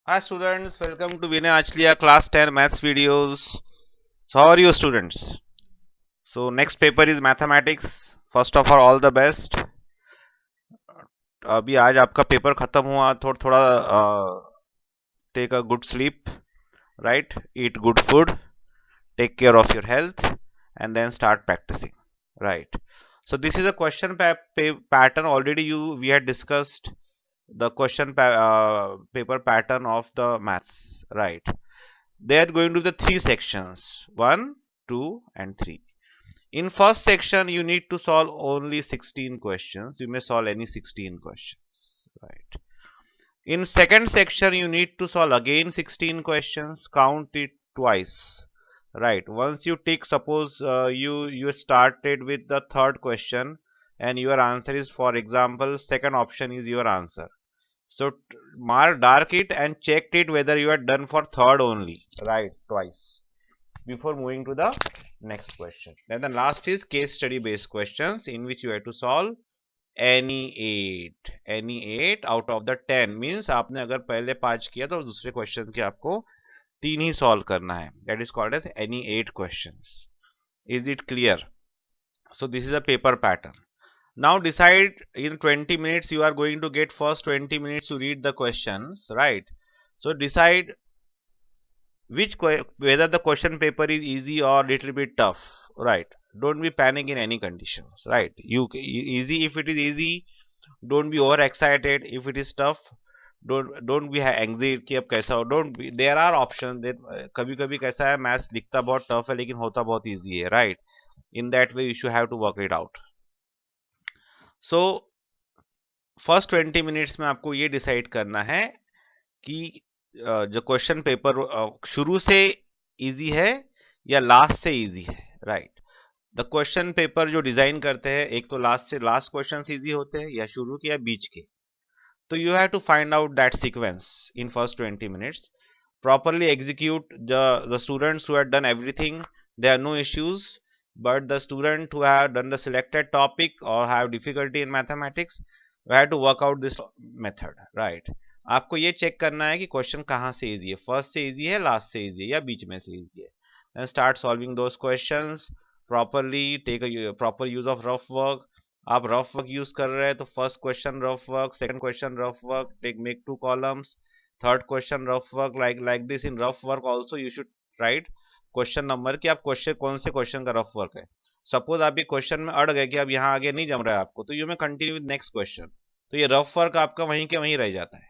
Hi students, welcome to Vinay Achlia class 10 maths videos. So how are you students? So next paper is mathematics. First of all the best. अभी आज आपका paper खत्म हुआ थोड़ा थोड़ा take a good sleep, right? Eat good food, take care of your health and then start practicing, right? So this is a question pattern already we had discussed the paper pattern of the maths, right? They are going to the three sections 1, 2, and 3. In first section, you need to solve only 16 questions. You may solve any 16 questions, right? In second section, you need to solve again 16 questions. Count it twice, right? Once you tick, suppose you started with the third question, and your answer is, for example, second option is your answer. So mark dark it and check it whether you are done for third only, right? Twice before moving to the next question. Then the last is case study based questions in which you have to solve any 8 out of the 10 means आपने अगर पहले 5 किया तो दूसरे question के आपको 3 ही solve करना है. That is called as any 8 questions. Is it clear? So this is a paper pattern. Now decide in 20 minutes you are going to get first 20 minutes to read the questions, right? So decide whether the question paper is easy or little bit tough, right? Don't be panic in any conditions, right? Easy if it is easy, don't be overexcited. If it is tough, don't be anxiety कि अब कैसा हो. Don't be, there are options that कभी कभी कैसा है maths दिखता बहुत टफ है लेकिन होता बहुत इजी है, right? In that way you should have to work it out. So first 20 minutes में आपको ये डिसाइड करना है कि जो क्वेश्चन पेपर शुरू से इजी है या लास्ट से इजी है, राइट? द क्वेश्चन पेपर जो डिजाइन करते हैं एक तो लास्ट क्वेश्चन इजी होते हैं या शुरू के या बीच के. तो you have to find out that sequence in first 20 minutes. Properly execute the students who have done everything, there are no issues, but the student who have done the selected topic or have difficulty in mathematics, we have to work out this method, right? आपको ये check करना है कि question कहाँ से easy है, first से easy है, लास्ट से इजी है या बीच में से इजी है. then start solving those questions properly. take a proper use of rough work. आप रफ वर्क यूज कर रहे हैं तो first question rough work, second question rough work, take make 2 columns. Third question rough work like this. in rough work also you should write question number कि आप question कौन से question का rough work है. सपोज आप ये question में अड़ गए कि अब यहाँ आगे नहीं जम रहा है आपको, तो यू में कंटिन्यू विद नेक्स्ट क्वेश्चन. तो ये रफ वर्क आपका वहीं के वहीं रह जाता है.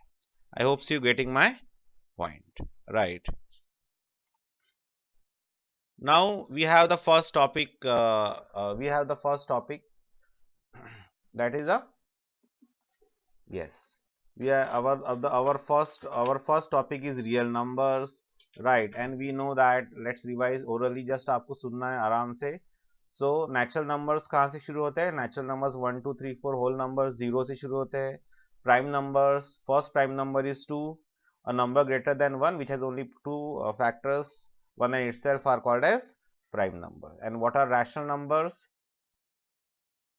I hope you getting my point, right? Now we have the first topic. We have the first topic, that is a yes. We are our first topic is real numbers, right? And we know that. Let's revise orally. Just आपको सुनना है आराम से. So natural numbers कहाँ से शुरू होते हैं? Natural numbers 1 2 3 4 whole numbers 0 से शुरू होते हैं. Prime numbers, first prime number is 2. A number greater than 1 which has only two factors, one and itself, are called as prime number. And what are rational numbers?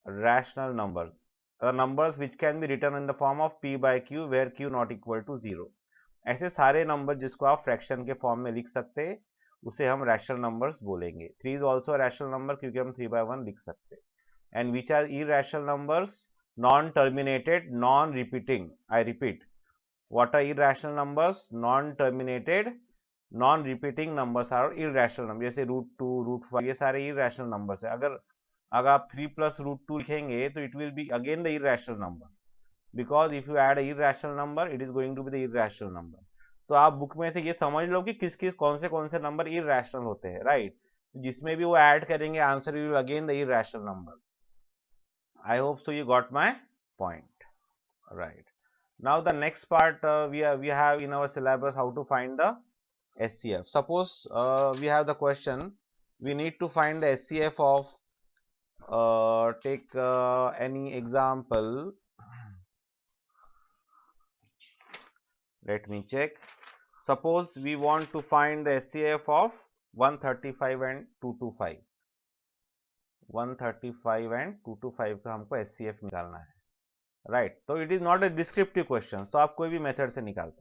Rational numbers, the numbers which can be written in the form of p by q where q not equal to 0. ऐसे सारे number जिसको आप fraction के form में लिख सकते हैं उसे हम रैशनल नंबर्स बोलेंगे. 3 इज ऑल्सो रैशनल नंबर क्योंकि हम 3/1 लिख सकते हैं. And which are irrational numbers? Non terminated, non repeating. I repeat, what are irrational numbers? non terminated, non repeating numbers are irrational numbers. जैसे √2 √5 ये सारे irrational numbers है. अगर आप 3 plus √2 लिखेंगे तो it will be again the irrational number, because if you add a irrational number it is going to be the irrational number. तो आप बुक में से ये समझ लो कि किस किस कौन से नंबर irrational होते हैं, राइट? तो जिसमें भी वो ऐड करेंगे answer will again the irrational number. I hope so you got my point, right? Now the next part, we have in our syllabus how to find the SCF. Suppose we have the question, we need to find the SCF of take any example. Let me check. Suppose we want to find the SCF of 135 and 225. 135 and 225 का हमको SCF निकालना है, right? तो it is not a descriptive question, तो आप कोई भी method से निकाल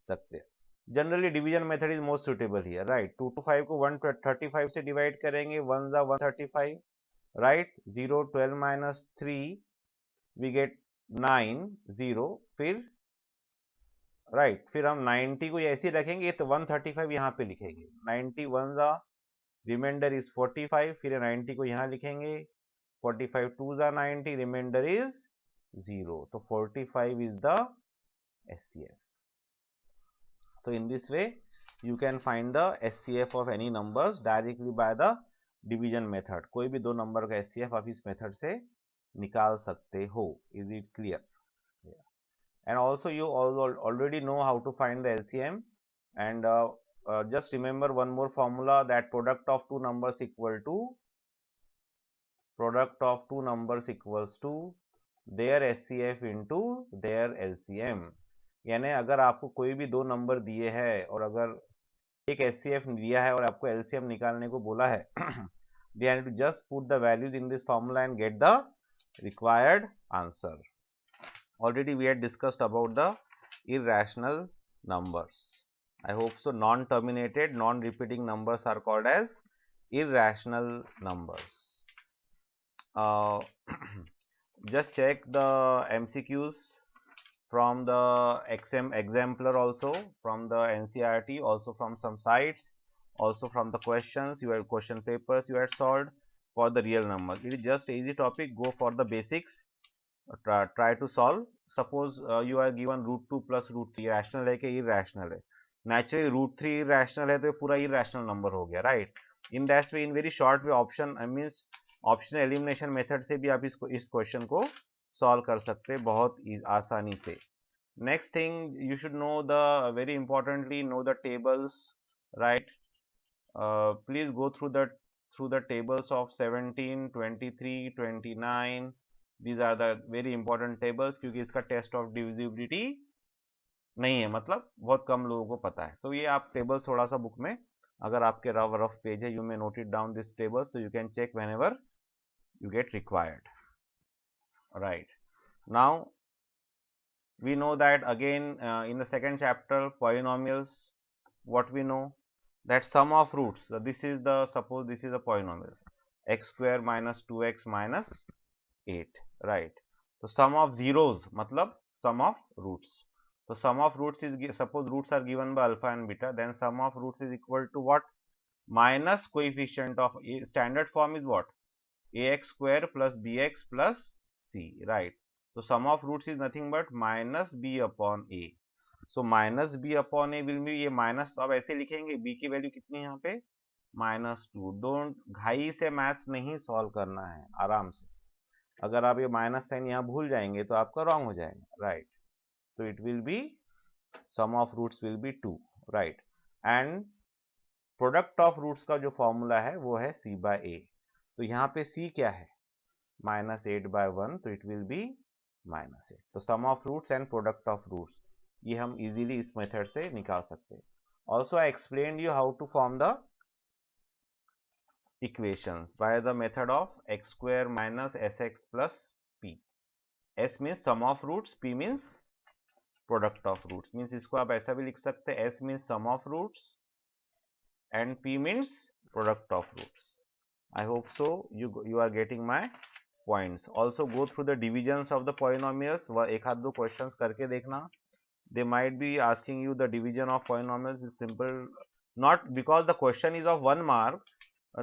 सकते हैं. Generally division method is most suitable here, right. 2 to 5 को 135 से डिवाइड करेंगे, 1 जा 135, राइट। 0 12 माइनस 3 वी गेट 9 0, फिर राइट फिर हम 90 को ऐसे ही रखेंगे तो 135 यहाँ पे लिखेंगे, 91 जा रिमाइंडर इज 45, फिर 90 को यहाँ लिखेंगे, 45 2 जा 90, रिमाइंडर इज 0, तो 45 is the SCF. So in this way you can find the SCF of any numbers directly by the division method. कोई भी दो नंबर का SCF आप इस मेथड से निकाल सकते हो. Is it clear? Yeah. And also you already know how to find the LCM, and just remember one more formula, that product of two numbers equals to their SCF into their LCM. यानी अगर आपको कोई भी दो number दिए हैं और अगर एक SCF दिया है और आपको LCM निकालने को बोला है, they have to just put the values in this formula and get the required answer. Already we had discussed about the irrational numbers. I hope so. Non-terminated, non-repeating numbers are called as irrational numbers. Just check the MCQs from the exemplar, also from the NCERT, also from some sites, also from the questions, your question papers you had solved for the real numbers. It is just easy topic. Go for the basics. Try to solve. Suppose you are given root 2 plus root 3, rational है कि irrational है? Naturally root 3 irrational है तो ये पूरा irrational number हो गया, right? In that way, in very short way, option means optional elimination method से भी आप इस क्वेश्चन को सॉल्व कर सकते हैं बहुत आसानी से. Next thing, you should know the very importantly know the tables, right? Please go through the tables of 17, 23, 29. These are the very important tables क्योंकि इसका टेस्ट ऑफ डिविजिबिलिटी नहीं है, मतलब बहुत कम लोगों को पता है. तो ये आप टेबल्स थोड़ा सा बुक में अगर आपके रफ पेज है, you may note it down this tables, so you can check whenever you get required. Right, now we know that again in the second chapter polynomials, what we know, that sum of roots, this is the, suppose this is a polynomial, x square minus 2x minus 8, right? So sum of zeros matlab sum of roots. So sum of roots is, suppose roots are given by alpha and beta, then sum of roots is equal to what? Minus coefficient of a, standard form is what? Ax square plus bx plus c, right? So sum of roots is nothing but minus b upon a. So minus b upon a will be, ये minus तो अब ऐसे लिखेंगे, b की value कितनी है यहाँ पे? -2. डोंट घाई से मैथ्स नहीं सॉल्व करना है, आराम से. अगर आप ये माइनस साइन यहाँ भूल जाएंगे तो आपका रॉन्ग हो जाएगा, राइट? तो it will be sum of roots will be 2, right? And product of roots का जो फॉर्मूला है वो है c बाय a. तो यहाँ पे c क्या है? -8/1, तो इट विल बी -8. तो sum of roots and product of roots ये हम इजीली इस मेथड से निकाल सकते हैं. Also I explain you how to form the equations by the method of x square minus sx plus p. S means sum of roots, p means product of roots. Means इसको आप ऐसा भी लिख सकते हैं, s means sum of roots and p means product of roots. I hope so you are getting my points. Also go through the divisions of the polynomials. एक आध दो questions करके देखना. They might be asking you the division of polynomials is simple, not because the question is of 1 mark.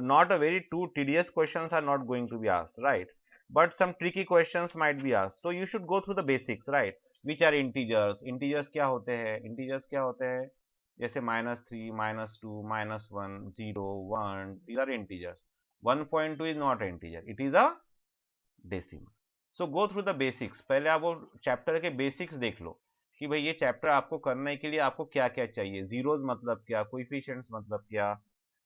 Not a very too tedious questions are not going to be asked, right? But some tricky questions might be asked. So you should go through the basics, right? Which are integers? Integers क्या होते हैं? Integers क्या होते हैं? जैसे -3, -2, -1, 0, 1. These are integers. 1.2 is not an integer. It is a decimal. So go through the basics. पहले आप वो चैप्टर के बेसिक्स देख लो कि भाई ये चैप्टर आपको करने के लिए आपको क्या क्या चाहिए. जीरोज मतलब क्या, कोएफिशिएंट्स मतलब क्या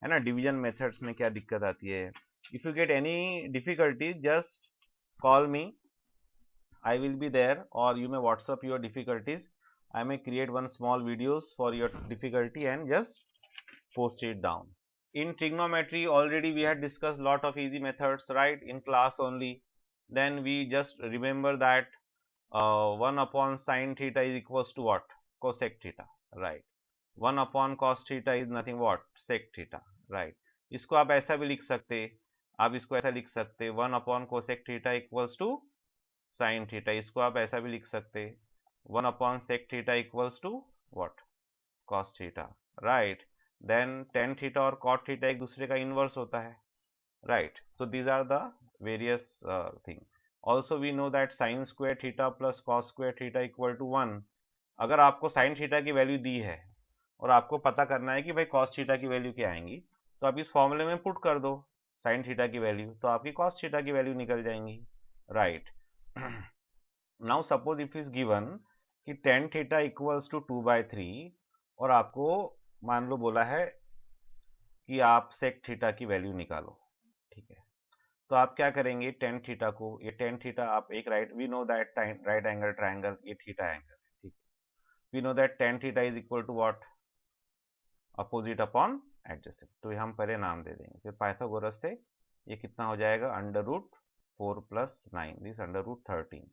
है ना, डिवीजन मेथड्स में क्या दिक्कत आती है. If you get any difficulty just call me, I will be there, और you may WhatsApp your difficulties. I may create one small videos for your difficulty and just post it down. In trigonometry already we had discussed lot of easy methods, right, in class only. Then we just remember that 1 upon sine theta is equals to what? Cosec theta, right? 1 upon cos theta is nothing what, sec theta, right. इसको आप ऐसा भी लिख सकते, आप इसको ऐसा लिख सकते 1 upon cosec theta equals to sine theta. इसको आप ऐसा भी लिख सकते 1 अपॉन sec theta equals to what, cos theta, right. Then tan theta और कॉट थीटा एक दूसरे का इनवर्स होता है, right? So these are the various thing. Also we know that sin square theta plus cos square theta equal to 1. अगर आपको sin theta की value दी है और आपको पता करना है कि भाई cos थीटा की वैल्यू क्या आएंगी, तो आप इस फॉर्मूले में पुट कर दो sin थीटा की वैल्यू, तो आपकी cos थीटा की वैल्यू निकल जाएंगी, right. Now suppose if is given कि tan थीटा इक्वल्स टू 2/3 और आपको मान लो बोला है कि आप sec थीटा की वैल्यू निकालो, ठीक है। तो आप क्या करेंगे, टेन थीटा को, ये टेन थीटा आप एक right, we know that right angle triangle ये थीटा एंगल, ठीक है। We know that tan theta is equal to what, opposite upon adjacent. तो ये हम पहले नाम दे देंगे, फिर पाइथागोरस से ये कितना हो जाएगा, under root 4 plus 9, this under root 13,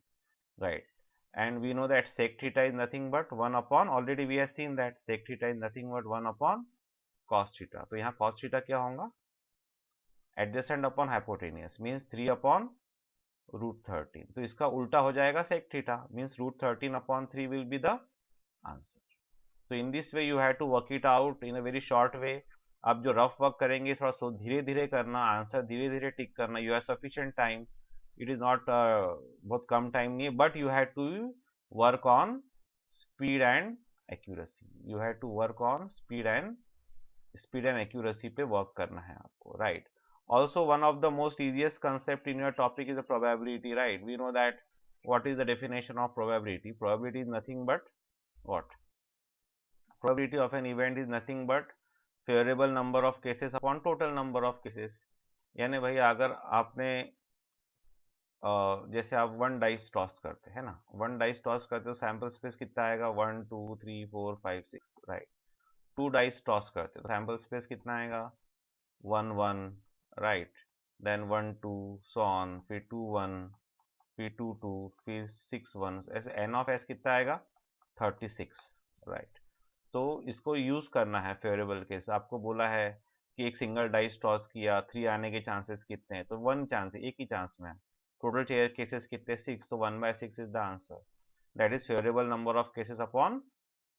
right. And we know that sec theta is nothing but 1 upon, already we have seen that sec theta is nothing but 1 upon cos theta. तो यहाँ cos theta क्या होगा, adjacent upon hypotenuse means 3 upon root 13। तो इसका उल्टा हो जाएगा sec theta, means root 13 upon 3 will be the answer. So in this way you have to work it out in a very short way. आप जो rough work करेंगे थोड़ा सो धीरे धीरे करना, आंसर धीरे धीरे टिक करना, you have sufficient time, it is not बहुत कम टाइम नहीं है, but you have to work on speed and accuracy, you have to work on speed and accuracy पे वर्क करना है आपको, right. Also one of the most easiest concept in your topic is the probability, right? We know that what is the definition of probability. Probability is nothing but what, probability of an event is nothing but favorable number of cases upon total number of cases। यानी भाई अगर आपने जैसे आप 1 dice toss करते हैं ना, 1 dice toss करते हो, सैंपल स्पेस कितना आएगा, 1 2 3 4 5 6, राइट। 2 डाइस टॉस करते हो, सैंपल स्पेस कितना आएगा, 1 1, राइट। देन 1 2 सो ऑन, फिर 2 1, फिर 2 2, फिर 6 1, ऐसे एन ऑफ एस कितना आएगा, 36, राइट। तो इसको यूज करना है फेवरेबल केस। आपको बोला है कि एक सिंगल डाइस टॉस किया, 3 आने के चांसेस कितने हैं, तो 1 चांस है, एक ही चांस में। टोटल केसेस कितने, 6, तो 1/6 is the answer, that is favourable number of cases upon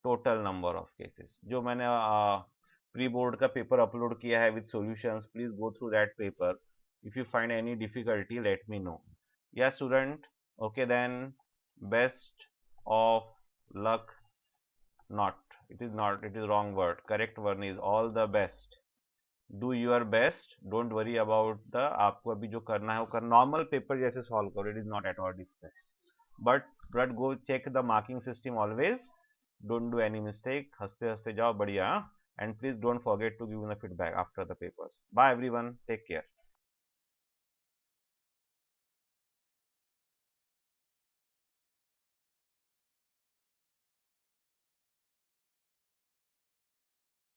total number of cases. जो मैंने प्री बोर्ड का पेपर अपलोड किया है with solutions, please go through that paper. If you find any difficulty let me know. या student, okay then, best of luck, not, it is wrong word, correct one is all the best, do your best, don't worry about the, आपको अभी जो करना है वो कर, normal paper जैसे solve करो, it is not at all difficult, but go check the marking system always, don't do any mistake, हंसते हंसते जाओ, बढ़िया, and please don't forget to give me the feedback after the papers. Bye everyone, take care.